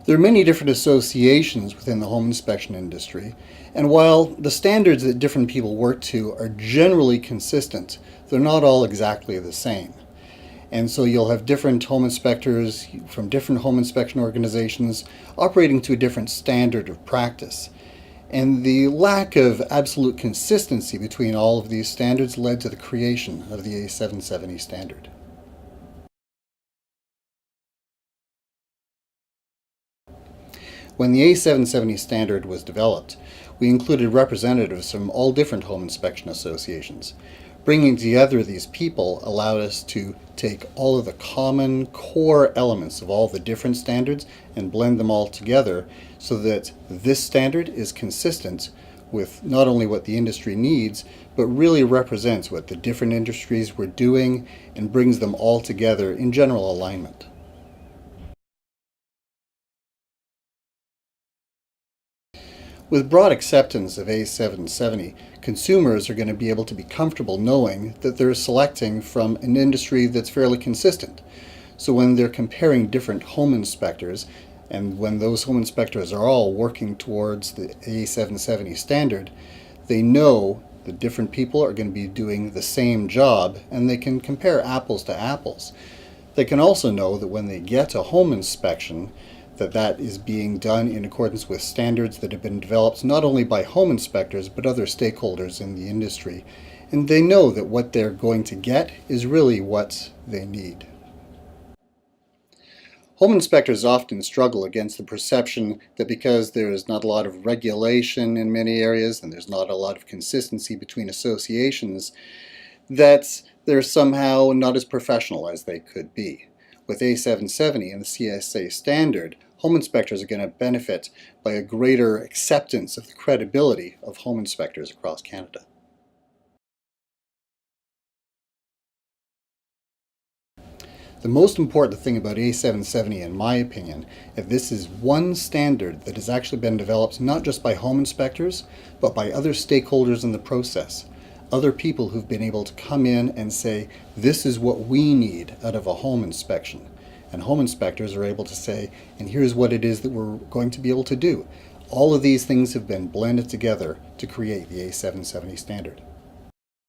There are many different associations within the home inspection industry, and while the standards that different people work to are generally consistent, they're not all exactly the same. And so you'll have different home inspectors from different home inspection organizations operating to a different standard of practice. And the lack of absolute consistency between all of these standards led to the creation of the A770 standard. When the A770 standard was developed, we included representatives from all different home inspection associations. Bringing together these people allowed us to take all of the common core elements of all the different standards and blend them all together so that this standard is consistent with not only what the industry needs, but really represents what the different industries were doing and brings them all together in general alignment. With broad acceptance of A770, consumers are going to be able to be comfortable knowing that they're selecting from an industry that's fairly consistent. So when they're comparing different home inspectors, and when those home inspectors are all working towards the A770 standard, they know that different people are going to be doing the same job, and they can compare apples to apples. They can also know that when they get a home inspection, that is being done in accordance with standards that have been developed not only by home inspectors but other stakeholders in the industry. And they know that what they're going to get is really what they need. Home inspectors often struggle against the perception that because there's not a lot of regulation in many areas and there's not a lot of consistency between associations, that they're somehow not as professional as they could be. With A770 and the CSA standard, home inspectors are going to benefit by a greater acceptance of the credibility of home inspectors across Canada. The most important thing about A770, in my opinion, is this is one standard that has actually been developed not just by home inspectors, but by other stakeholders in the process. Other people who've been able to come in and say, this is what we need out of a home inspection. And home inspectors are able to say, and here's what it is that we're going to be able to do. All of these things have been blended together to create the A770 standard.